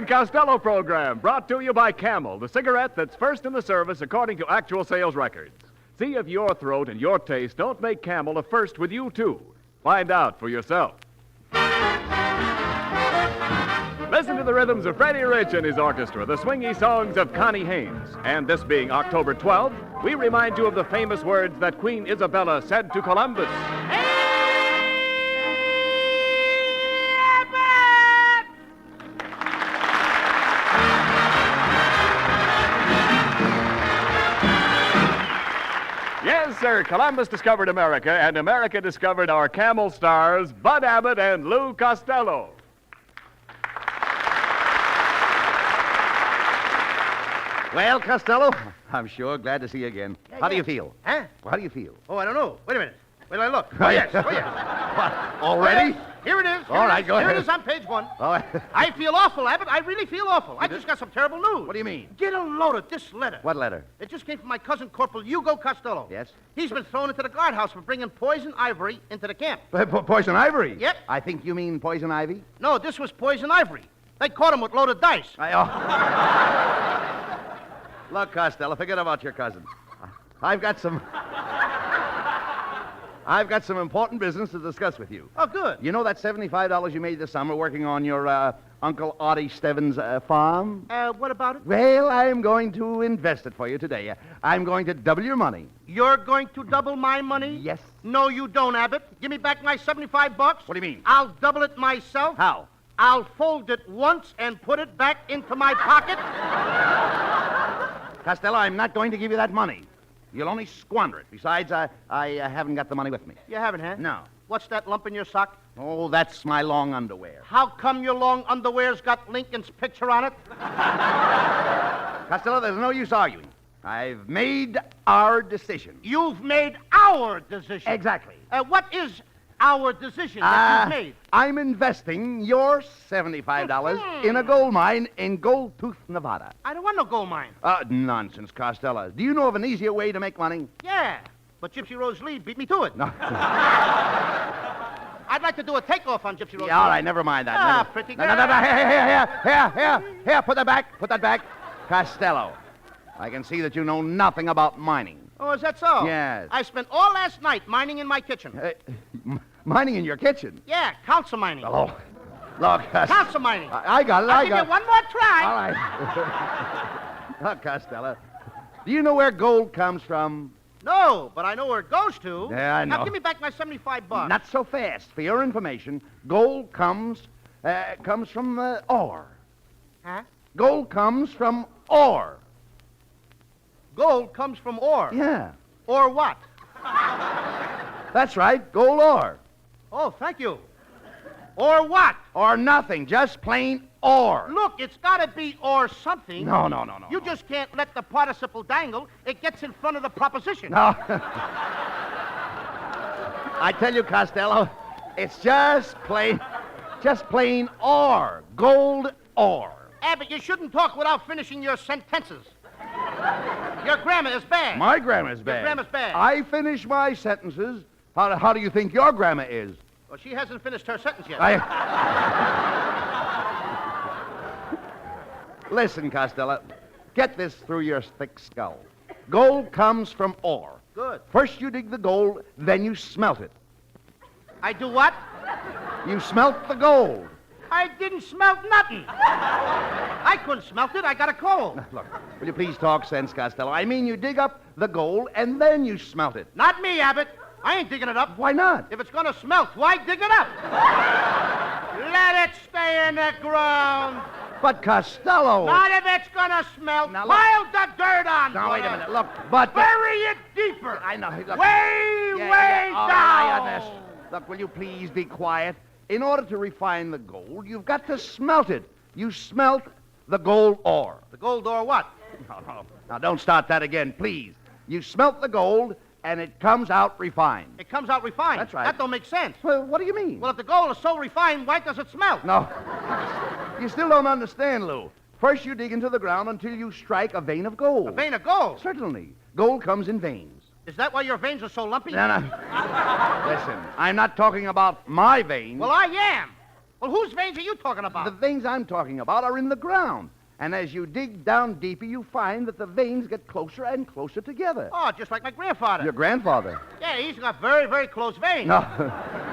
and Costello program, brought to you by Camel, the cigarette that's first in the service according to actual sales records. See if your throat and your taste don't make Camel a first with you, too. Find out for yourself. Listen to the rhythms of Freddie Rich and his orchestra, the swingy songs of Connie Haynes. And this being October 12th, we remind you of the famous words that Queen Isabella said to Columbus. Yes, sir, Columbus discovered America, and America discovered our Camel stars, Bud Abbott and Lou Costello. Well, Costello, I'm sure glad to see you again. How do you feel? Huh? How do you feel? Oh, I don't know. Wait a minute. Wait till I look. Oh, yes. Oh, yes. What, already? Oh, yes. Here it is. All right, go ahead. Here it is on page 1. Oh, I feel awful, Abbott. I really feel awful. I just got some terrible news. What do you mean? Get a load of this letter. What letter? It just came from my cousin, Corporal Hugo Costello. Yes? He's been thrown into the guardhouse for bringing poison ivory into the camp. Poison ivory? Yep. I think you mean poison ivy? No, this was poison ivory. They caught him with loaded dice. Look, Costello, forget about your cousin. I've got some important business to discuss with you. Oh, good. You know that $75 you made this summer working on your Uncle Artie Stebbins' farm? What about it? Well, I'm going to invest it for you today. I'm going to double your money. You're going to double my money? Yes. No, you don't, Abbott. Give me back my $75. What do you mean? I'll double it myself. How? I'll fold it once and put it back into my pocket. Costello, I'm not going to give you that money. You'll only squander it. Besides, I haven't got the money with me. You haven't, huh? No. What's that lump in your sock? Oh, that's my long underwear. How come your long underwear's got Lincoln's picture on it? Costello, there's no use arguing. I've made our decision. You've made our decision. Exactly. What is our decision that you've made? I'm investing your $75 in a gold mine in Gold Tooth, Nevada. I don't want no gold mine. Nonsense, Costello. Do you know of an easier way to make money? Yeah, but Gypsy Rose Lee beat me to it. No. I'd like to do a takeoff on Gypsy Rose Lee. Yeah, all right, never mind that. Pretty No, girl. Here, put that back. Costello, I can see that you know nothing about mining. Oh, is that so? Yes. I spent all last night mining in my kitchen. Mining in your kitchen? Yeah, council mining. Oh, look, Council mining. I got it, I'll give you one more try. All right. Look, Costello, do you know where gold comes from? No, but I know where it goes to. Yeah, I know. Now give me back my $75. Not so fast. For your information, gold comes from ore. Huh? Gold comes from ore. Gold comes from ore. Yeah. Or what? That's right, gold ore. Oh, thank you. Or what? Or nothing, just plain ore. Look, it's got to be or something. No. You just can't let the participle dangle. It gets in front of the proposition. No. I tell you, Costello, it's just plain ore. Gold ore. Abbott, you shouldn't talk without finishing your sentences. Your grammar is bad. My grammar's bad. Your grammar's bad. I finish my sentences. How do you think your grammar is? Well, she hasn't finished her sentence yet. Listen, Costello, get this through your thick skull. Gold comes from ore. Good. First you dig the gold, then you smelt it. I do what? You smelt the gold. I didn't smelt nothing. I couldn't smelt it. I got a cold. Look, will you please talk sense, Costello? I mean, you dig up the gold, and then you smelt it. Not me, Abbott. I ain't digging it up. Why not? If it's going to smelt, why dig it up? Let it stay in the ground. But, Costello... Not if it's going to smelt. Now, look. Pile the dirt on. Now, wait a it. minute. Look, but... Bury it deeper. I know. Look. Way All down. right, Ernest. Look, will you please be quiet? In order to refine the gold, you've got to smelt it. You smelt the gold ore. The gold ore what? No. Now, don't start that again, please. You smelt the gold, and it comes out refined. It comes out refined. That's right. That don't make sense. Well, what do you mean? Well, if the gold is so refined, why does it smelt? No. You still don't understand, Lou. First, you dig into the ground until you strike a vein of gold. A vein of gold? Certainly. Gold comes in veins. Is that why your veins are so lumpy? No. Listen, I'm not talking about my veins. Well, I am. Well, whose veins are you talking about? The veins I'm talking about are in the ground. And as you dig down deeper, you find that the veins get closer and closer together. Oh, just like my grandfather. Your grandfather? Yeah, he's got very, very close veins. No.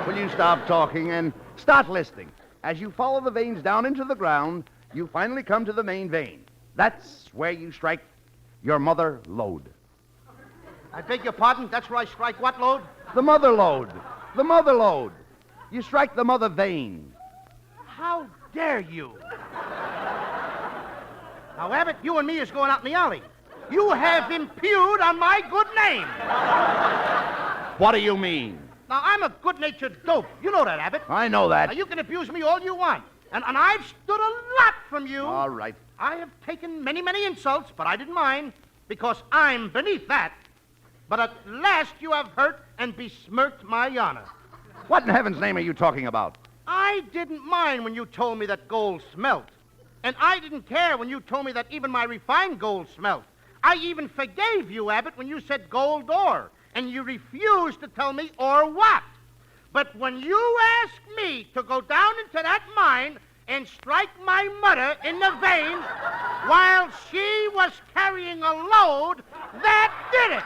Will you stop talking and start listening? As you follow the veins down into the ground, you finally come to the main vein. That's where you strike your mother lode. I beg your pardon? That's where I strike what lode? The mother lode. The mother lode. You strike the mother vein. How dare you? Now, Abbott, you and me is going out in the alley. You have impugned on my good name. What do you mean? Now, I'm a good-natured dope. You know that, Abbott. I know that. Now, you can abuse me all you want. And I've stood a lot from you. All right. I have taken many, many insults, but I didn't mind, because I'm beneath that. But at last you have hurt and besmirched my honor. What in heaven's name are you talking about? I didn't mind when you told me that gold smelt. And I didn't care when you told me that even my refined gold smelt. I even forgave you, Abbott, when you said gold ore. And you refused to tell me or what. But when you asked me to go down into that mine and strike my mother in the vein while she was carrying a load, that did it.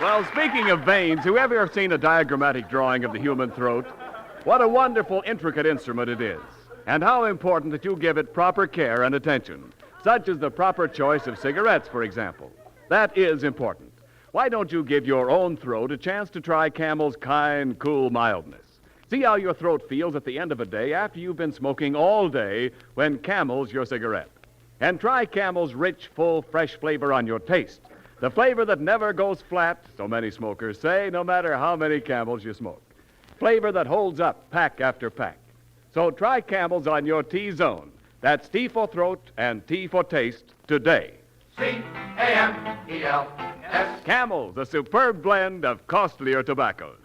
Well, speaking of veins, who ever seen a diagrammatic drawing of the human throat? What a wonderful, intricate instrument it is. And how important that you give it proper care and attention, such as the proper choice of cigarettes, for example. That is important. Why don't you give your own throat a chance to try Camel's kind, cool mildness? See how your throat feels at the end of a day after you've been smoking all day when Camel's your cigarette. And try Camel's rich, full, fresh flavor on your taste. The flavor that never goes flat, so many smokers say, no matter how many Camels you smoke. Flavor that holds up pack after pack. So try Camel's on your T-zone. That's T for throat and T for taste today. C-A-M-E-L-S. Camel's, a superb blend of costlier tobaccos.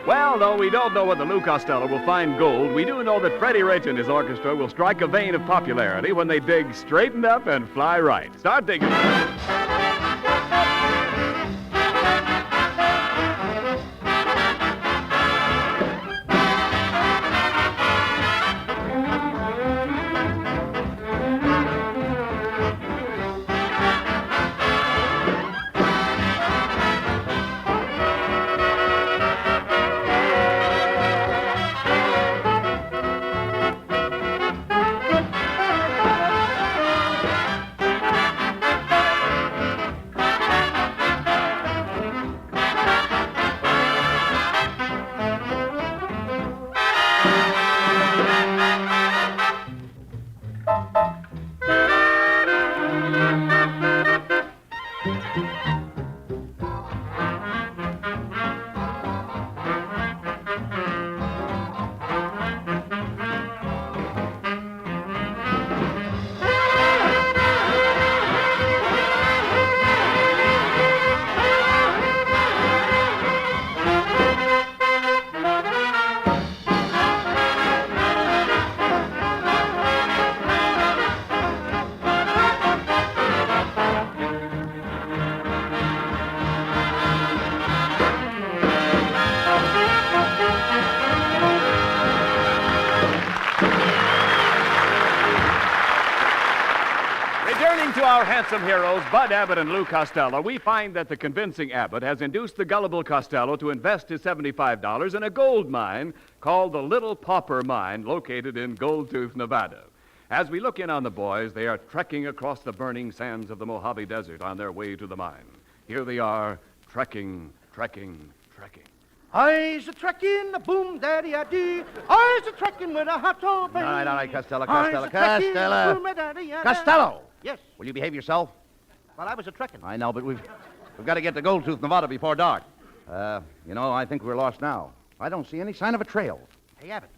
Well, though we don't know whether Lou Costello will find gold, we do know that Freddie Rich and his orchestra will strike a vein of popularity when they dig straightened up and fly right. Start digging. Returning to our handsome heroes, Bud Abbott and Lou Costello, we find that the convincing Abbott has induced the gullible Costello to invest his $75 in a gold mine called the Little Pauper Mine, located in Goldtooth, Nevada. As we look in on the boys, they are trekking across the burning sands of the Mojave Desert on their way to the mine. Here they are, trekking. I's a trekking, a boom daddy a dee. I's a trekking with a hot toe baby. All right, Costello. Costello. Costello! Yes. Will you behave yourself? Well, I was a trekking. I know, but we've got to get to Goldtooth, Nevada before dark. I think we're lost now. I don't see any sign of a trail. Hey, Abbott,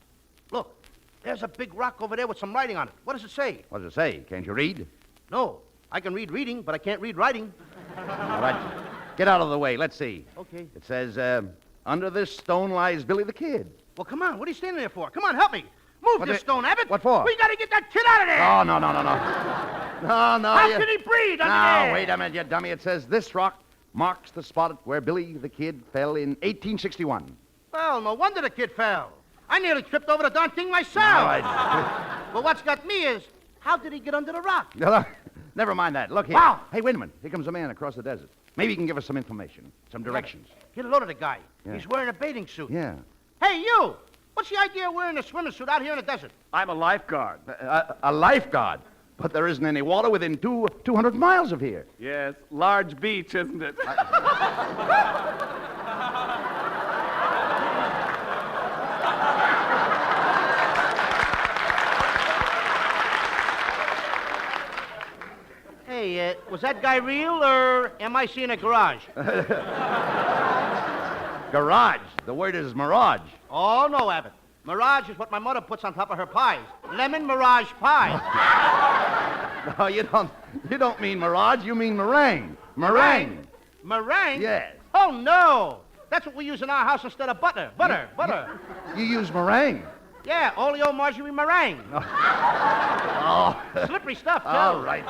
look. There's a big rock over there with some writing on it. What does it say? What does it say? Can't you read? No. I can read reading, but I can't read writing. All right. Get out of the way. Let's see. Okay. It says, under this stone lies Billy the Kid. Well, come on. What are you standing there for? Come on, help me. Move this stone, Abbott. What for? We got to get that kid out of there. Oh, no. No. How can he breathe under Now, there? wait a minute, you dummy. It says this rock marks the spot where Billy the Kid fell in 1861. Well, no wonder the kid fell. I nearly tripped over the darn thing myself. All right. But what's got me is, how did he get under the rock? Never mind that. Look here. Wow. Hey, wait a minute. Here comes a man across the desert. Maybe he can give us some information, some directions. Get a load of the guy. Yeah. He's wearing a bathing suit. Yeah. Hey, you! What's the idea of wearing a swimming suit out here in the desert? I'm a lifeguard. A lifeguard. But there isn't any water within 200 miles of here. Yes, large beach, isn't it? Hey, was that guy real, or am I seeing a garage? Garage. The word is mirage. Oh, no, Abbott. Mirage is what my mother puts on top of her pies. Lemon mirage pie. No, you don't mean mirage. You mean meringue. Meringue. Meringue? Yes. Oh, no. That's what we use in our house instead of butter. Butter. You use meringue. Yeah, oleo margarine meringue. Oh. Slippery stuff, too. All right.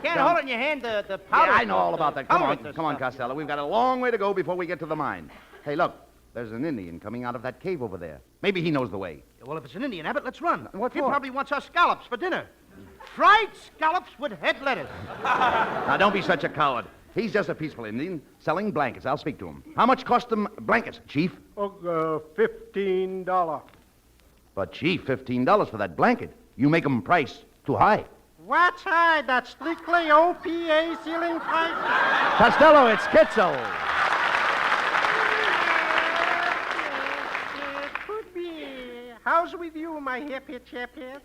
Can't hold it in your hand, the powder. Yeah, I know all about that. Come on, Powder come on, stuff. Costello. We've got a long way to go before we get to the mine. Hey, look. There's an Indian coming out of that cave over there. Maybe he knows the way. Well, if it's an Indian, Abbott, let's run. What He for? probably wants our scallops for dinner. Fried scallops with head lettuce. Now, don't be such a coward. He's just a peaceful Indian selling blankets. I'll speak to him. How much cost them blankets, Chief? $15. But, Chief, $15 for that blanket. You make 'em price too high. What's high? That's strictly OPA ceiling price. Costello, it's Kitzel. Could be. How's with you, my hippie chappies?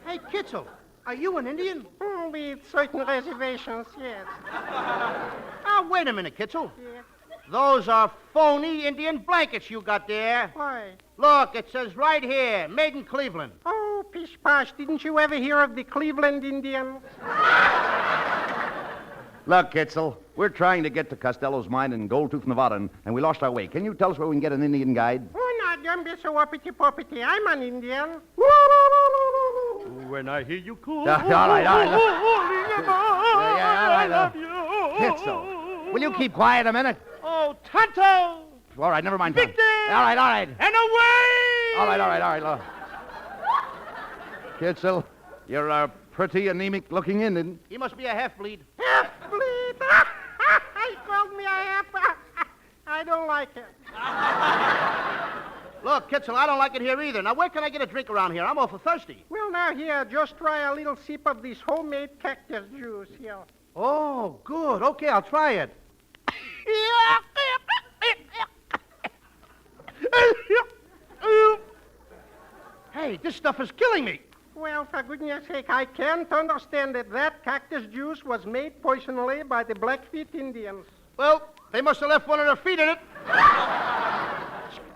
Hey, Kitzel, are you an Indian? With certain reservations, yes. Oh, wait a minute, Kitzel. Yes. Those are phony Indian blankets you got there. Why? Look, it says right here, made in Cleveland. Oh, pish posh, didn't you ever hear of the Cleveland Indians? Look, Kitzel, we're trying to get to Costello's mine in Goldtooth, Nevada, and we lost our way. Can you tell us where we can get an Indian guide? Oh, now, don't be so uppity-poppity. I'm an Indian. When I hear you call, All right. I love you. Kitzel, will you keep quiet a minute? Oh, Tonto! All right, never mind. Victor! All right. And away! All right. Look. Kitzel, you're a pretty anemic-looking Indian. He must be a half-bleed. Half-bleed. He called me a half. I don't like it. Look, Kitzel, I don't like it here either. Now, where can I get a drink around here? I'm awful thirsty. Well, now, here, just try a little sip of this homemade cactus juice here. Oh, good. Okay, I'll try it. Hey, this stuff is killing me. Well, for goodness sake, I can't understand that cactus juice was made personally by the Blackfeet Indians. Well, they must have left one of their feet in it.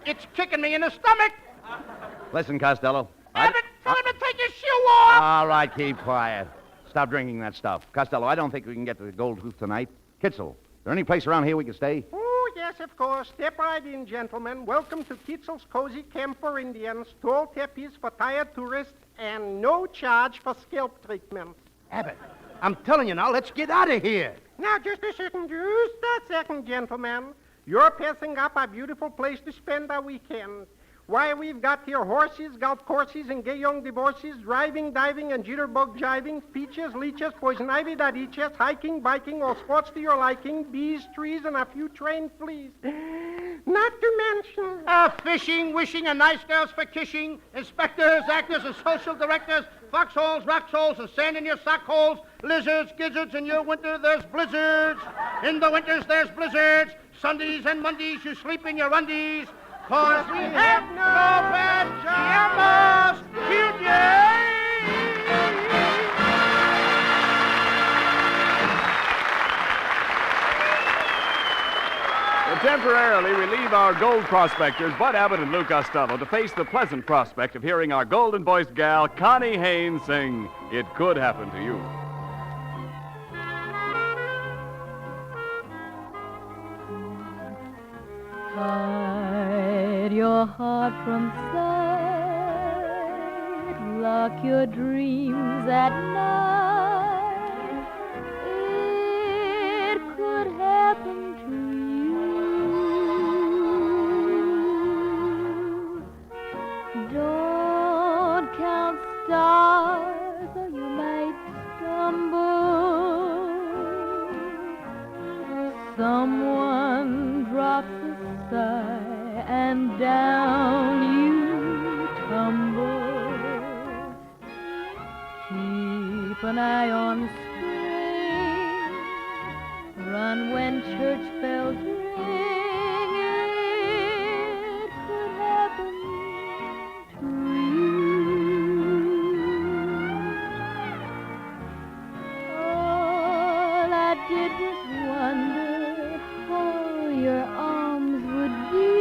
It's kicking me in the stomach. Listen, Costello. Abbott, tell him to take his shoe off. All right, keep quiet. Stop drinking that stuff. Costello, I don't think we can get to the Goldtooth tonight. Kitzel, is there any place around here we can stay? Oh, yes, of course. Step right in, gentlemen. Welcome to Kitzel's Cozy Camp for Indians. Tall tepees for tired tourists, and no charge for scalp treatment. Abbott, I'm telling you now, let's get out of here. Now, just a second, gentlemen. You're passing up a beautiful place to spend our weekend. Why, we've got here horses, golf courses, and gay young divorces, driving, diving, and jitterbug jiving, peaches, leeches, poison ivy that eats, hiking, biking, all sports to your liking, bees, trees, and a few trained fleas. Not to mention... Fishing, wishing, and nice girls for kissing, inspectors, actors, and social directors, foxholes, rockholes, and sand in your sock holes, lizards, gizzards, in your winter there's blizzards. In the winters there's blizzards. Sundays and Mondays you sleep in your undies. 'Cause we have no pajamas today. Temporarily, we leave our gold prospectors, Bud Abbott and Lou Costello, to face the pleasant prospect of hearing our golden-voiced gal, Connie Haynes, sing It Could Happen to You. Hide your heart from sight. rock your dreams at night. It could happen to you. Don't count stars or you might stumble. Someone drops a sigh and down you tumble. Keep an eye on spring. Run when church bells ring. It could happen to you. All I did was wonder how your arms would be,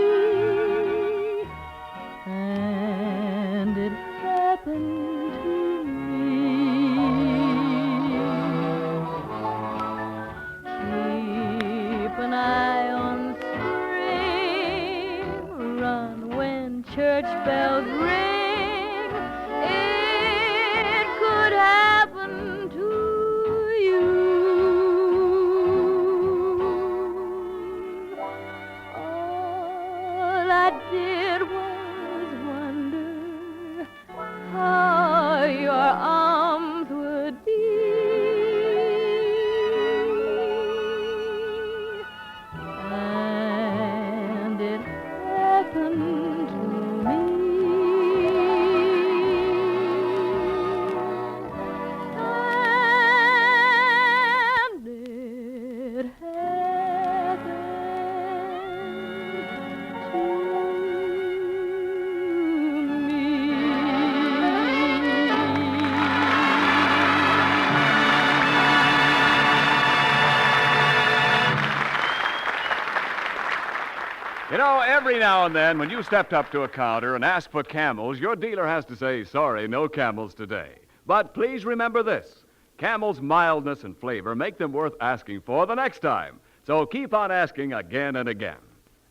and it happened to me. Keep an eye on spring, run when church bells ring. It could happen to you. All I did was wonder how your arms would be, and it happened to me. And it happened to You know, every now and then when you stepped up to a counter and asked for Camels, your dealer has to say, sorry, no Camels today. But please remember this. Camel's mildness and flavor make them worth asking for the next time. So keep on asking again and again.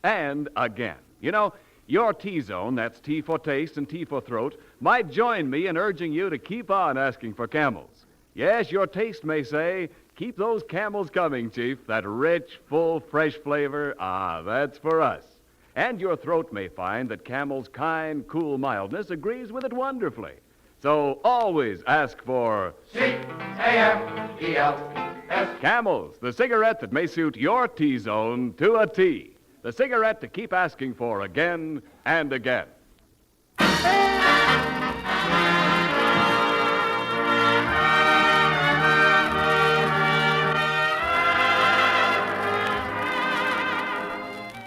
And again. You know, your T-zone, that's T for taste and T for throat, might join me in urging you to keep on asking for Camels. Yes, your taste may say, keep those Camels coming, Chief. That rich, full, fresh flavor, that's for us. And your throat may find that Camel's kind, cool mildness agrees with it wonderfully. So always ask for C-A-M-E-L-S. Camels, the cigarette that may suit your T-zone to a T. The cigarette to keep asking for again and again.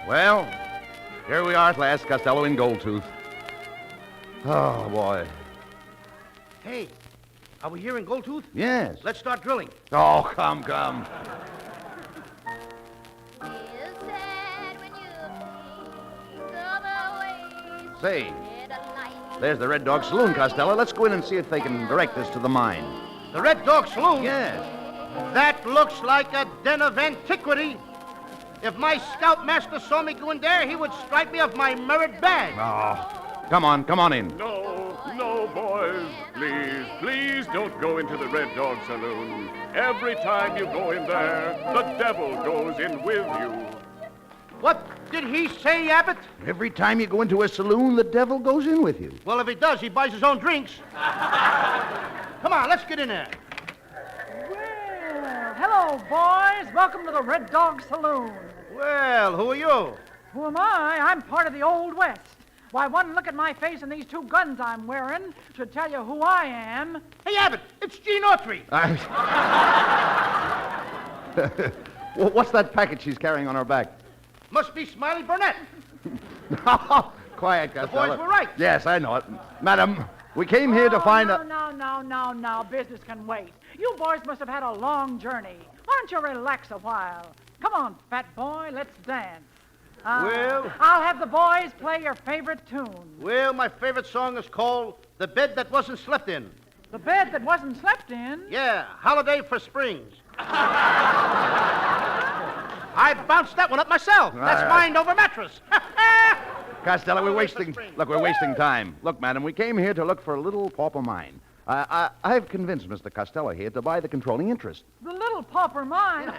Well, here we are at last, Costello in Goldtooth. Oh, boy. Hey, are we here in Goldtooth? Yes. Let's start drilling. Oh, come. Say, there's the Red Dog Saloon, Costello. Let's go in and see if they can direct us to the mine. The Red Dog Saloon? Yes. That looks like a den of antiquity. If my scoutmaster saw me go in there, he would stripe me of my merit badge. Oh, come on in. No, boys. Please don't go into the Red Dog Saloon. Every time you go in there, the devil goes in with you. What did he say, Abbott? Every time you go into a saloon, the devil goes in with you. Well, if he does, he buys his own drinks. Come on, let's get in there. Well, hello, boys. Welcome to the Red Dog Saloon. Well, who are you? Who am I? I'm part of the Old West. Why, one look at my face and these two guns I'm wearing should tell you who I am. Hey, Abbott, it's Gene Autry. What's that package she's carrying on her back? Must be Smiley Burnett. Quiet, Costello. The boys were right. Yes, I know it. Madam, we came here to find No. Business can wait. You boys must have had a long journey. Why don't you relax a while? Come on, fat boy, let's dance. Well? I'll have the boys play your favorite tune. Well, my favorite song is called The Bed That Wasn't Slept In. The bed that wasn't slept in? Yeah, Holiday for Springs. I bounced that one up myself. That's mind over mattress. Costello, we're Holiday for wasting Springs. time. Look, madam, we came here to look for a little pauper mine. I've convinced Mr. Costello here to buy the controlling interest. The little pauper mine.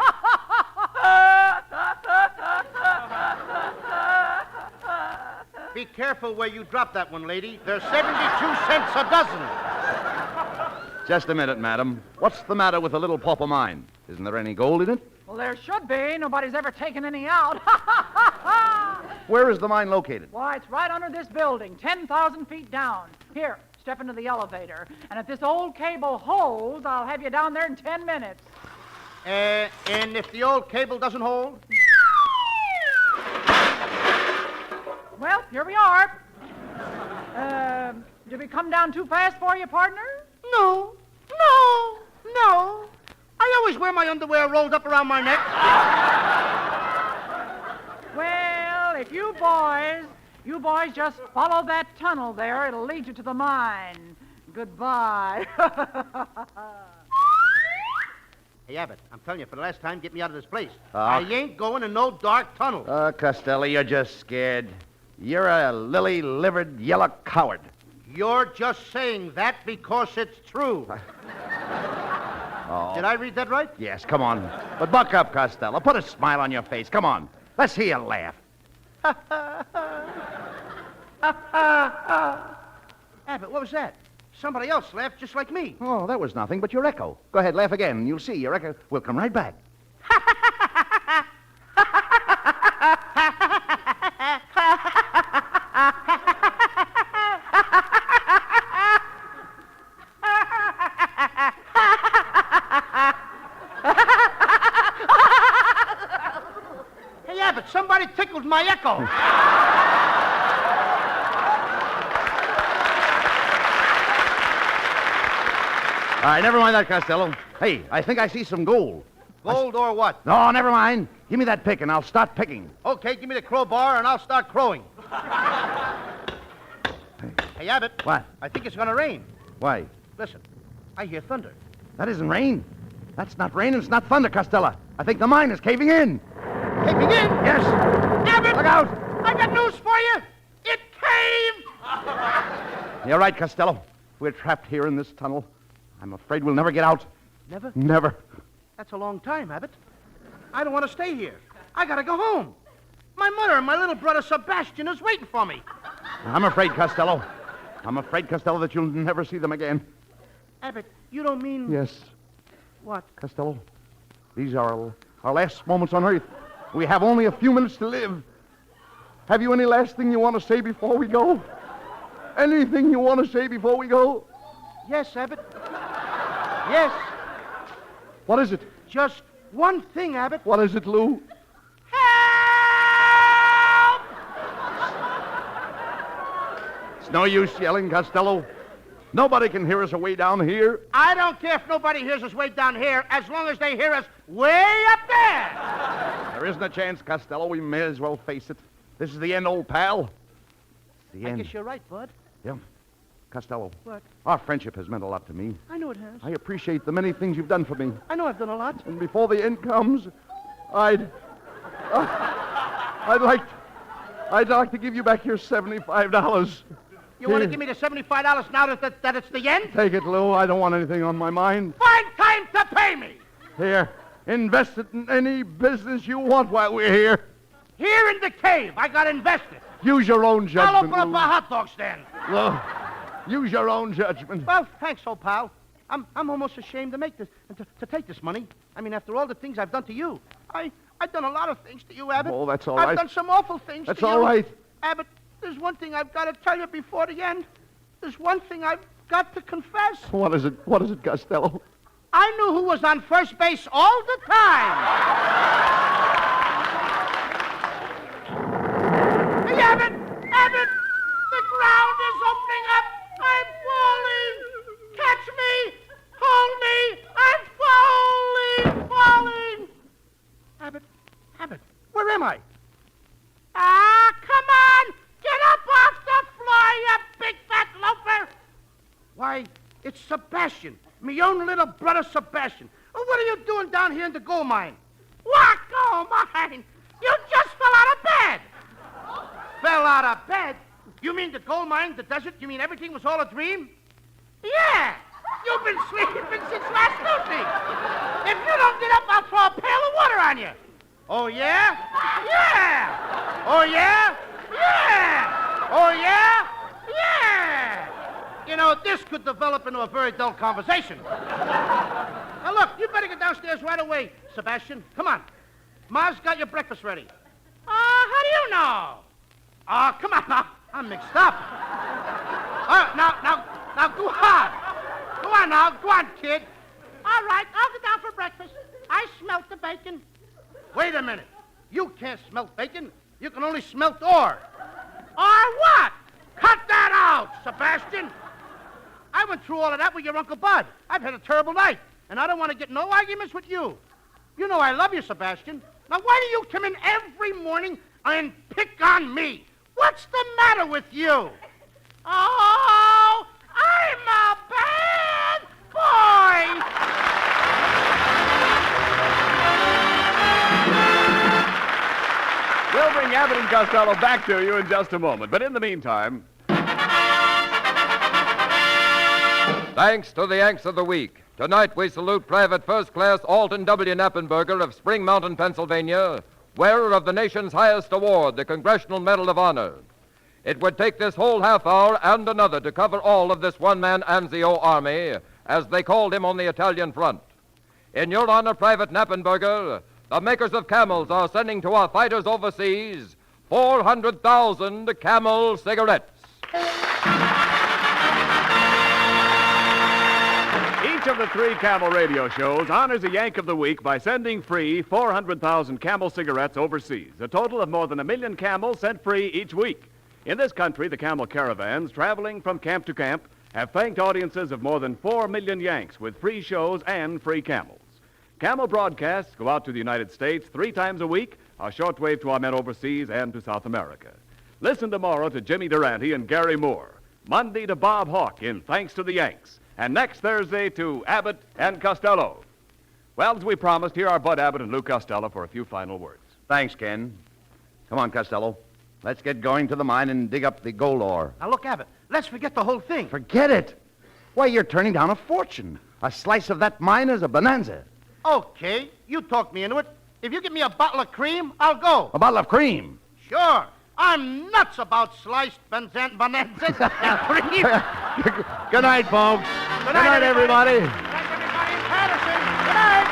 Be careful where you drop that one, lady. They're 72 cents a dozen. Just a minute, madam. What's the matter with the little pauper mine? Isn't there any gold in it? Well, there should be. Nobody's ever taken any out. Where is the mine located? Why, it's right under this building, 10,000 feet down. Here, step into the elevator. And if this old cable holds, I'll have you down there in 10 minutes. And if the old cable doesn't hold? Well, here we are. Did we come down too fast for you, partner? No. I always wear my underwear rolled up around my neck. Well, if you boys just follow that tunnel there, it'll lead you to the mine. Goodbye. Hey, Abbott, I'm telling you, for the last time, get me out of this place. I ain't going in no dark tunnel. Costello, you're just scared. You're a lily-livered yellow coward. You're just saying that because it's true. Oh. Did I read that right? Yes, come on. But buck up, Costello. Put a smile on your face. Come on. Let's hear you laugh. Abbott, what was that? Somebody else laughed just like me. Oh, that was nothing but your echo. Go ahead, laugh again, and you'll see your echo will come right back. Hey, Abbott, somebody tickled my echo. All right, never mind that, Costello. Hey, I think I see some gold. Gold or what? No, never mind. Give me that pick, and I'll start picking. Okay, give me the crowbar, and I'll start crowing. Hey, Abbott. What? I think it's going to rain. Why? Listen, I hear thunder. That isn't rain. That's not rain, and it's not thunder, Costello. I think the mine is caving in. Caving in? Yes. Abbott! Look out! I got news for you. It caved! You're right, Costello. We're trapped here in this tunnel. I'm afraid we'll never get out. Never? Never. That's a long time, Abbott. I don't want to stay here. I got to go home. My mother and my little brother Sebastian is waiting for me. I'm afraid, Costello. I'm afraid, Costello, that you'll never see them again. Abbott, you don't mean... Yes, What? Costello. These are our last moments on Earth. We have only a few minutes to live. Have you any last thing you want to say before we go? Anything you want to say before we go? Yes, Abbott. Yes. What is it? Just one thing, Abbott. What is it, Lou? Help! It's no use yelling, Costello. Nobody can hear us away down here. I don't care if nobody hears us way down here, as long as they hear us way up there. There isn't a chance, Costello. We may as well face it. This is the end, old pal. It's the I end. guess you're right, Bud. Yeah. Costello. What? Our friendship has meant a lot to me. I know it has. I appreciate the many things you've done for me. I know I've done a lot. And before the end comes, I'd like to give you back your $75. You want to give me the $75 now that it's the end? Take it, Lou. I don't want anything on my mind. Find time to pay me. Here, invest it in any business you want while we're here. Here in the cave, I got invested. Use your own I'll judgment, open up Lou. a hot dog stand. Lou, use your own judgment. Well, thanks, old pal. I'm almost ashamed to make this, to take this money. I mean, after all the things I've done to you. I've done a lot of things to you, Abbott. Oh, that's all I've right. done some awful things That's to you. all right. Abbott, there's one thing I've got to tell you before the end. There's one thing I've got to confess. What is it? What is it, Costello? I knew who was on first base all the time. Hey, Abbott! Abbott! The ground is opening up! I'm falling! Catch me! Hold me! I'm falling! Abbott, where am I? Ah, come on! Get up off the floor, you big fat loafer! Why, it's Sebastian, me own little brother Sebastian. Oh, what are you doing down here in the gold mine? What gold mine? You just fell out of bed! Fell out of bed? You mean the gold mine, the desert? You mean everything was all a dream? Yeah! You've been sleeping since last evening. If you don't get up, I'll throw a pail of water on you. Oh, yeah? Yeah! Oh, yeah? Yeah! Oh, yeah? Yeah! You know, this could develop into a very dull conversation. Now, look, you better get downstairs right away, Sebastian. Come on. Ma's got your breakfast ready. How do you know? Come on now. I'm mixed up. Now, go on. Go on now. Go on, kid. All right, I'll get down for breakfast. I smelt the bacon. Wait a minute. You can't smelt bacon. You can only smelt ore. Or what? Cut that out, Sebastian. I went through all of that with your Uncle Bud. I've had a terrible night, and I don't want to get no arguments with you. You know I love you, Sebastian. Now, why do you come in every morning and pick on me? What's the matter with you? Oh, I'm a bad boy! We'll bring Abbott and Costello back to you in just a moment. But in the meantime... Thanks to the Yanks of the Week. Tonight we salute Private First Class Alton W. Knappenberger of Spring Mountain, Pennsylvania, wearer of the nation's highest award, the Congressional Medal of Honor. It would take this whole half hour and another to cover all of this one-man Anzio army, as they called him on the Italian front. In your honor, Private Knappenberger, the makers of Camels are sending to our fighters overseas 400,000 Camel cigarettes. Each of the three Camel radio shows honors a Yank of the Week by sending free 400,000 Camel cigarettes overseas, a total of more than 1 million Camels sent free each week. In this country, the Camel caravans traveling from camp to camp have thanked audiences of more than 4 million Yanks with free shows and free Camels. Camel broadcasts go out to the United States 3 times a week, a shortwave to our men overseas and to South America. Listen tomorrow to Jimmy Durante and Gary Moore, Monday to Bob Hawke in Thanks to the Yanks, and next Thursday to Abbott and Costello. Well, as we promised, here are Bud Abbott and Lou Costello for a few final words. Thanks, Ken. Come on, Costello. Let's get going to the mine and dig up the gold ore. Now, look, Abbott, let's forget the whole thing. Forget it. Why, you're turning down a fortune. A slice of that mine is a bonanza. Okay, you talked me into it. If you give me a bottle of cream, I'll go. A bottle of cream. Sure. I'm nuts about sliced bonanzas and cream. Good night, folks. Good night, everybody. Good night, everybody in Patterson. Good night.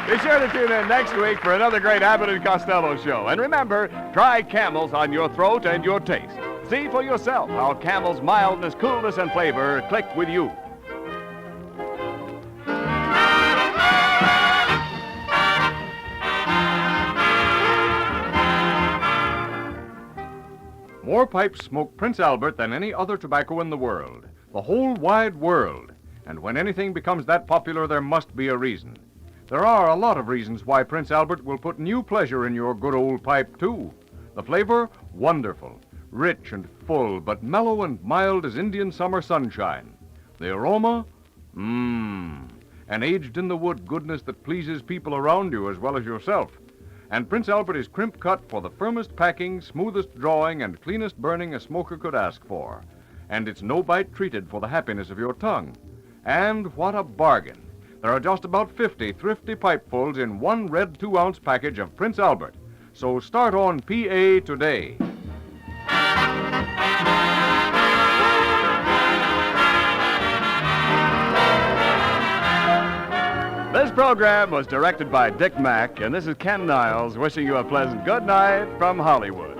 Be sure to tune in next week for another great Abbott and Costello show. And remember, try Camels on your throat and your taste. See for yourself how Camel's mildness, coolness, and flavor click with you. More pipes smoke Prince Albert than any other tobacco in the world, the whole wide world. And when anything becomes that popular, there must be a reason. There are a lot of reasons why Prince Albert will put new pleasure in your good old pipe, too. The flavor, wonderful, rich and full, but mellow and mild as Indian summer sunshine. The aroma, an aged-in-the-wood goodness that pleases people around you as well as yourself. And Prince Albert is crimp cut for the firmest packing, smoothest drawing, and cleanest burning a smoker could ask for. And it's no-bite treated for the happiness of your tongue. And what a bargain. There are just about 50 thrifty pipefuls in one red 2-ounce package of Prince Albert. So start on PA today. This program was directed by Dick Mack, and this is Ken Niles wishing you a pleasant good night from Hollywood.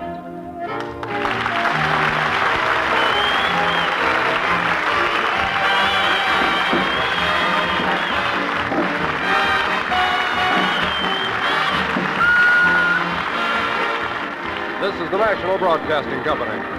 This is the National Broadcasting Company.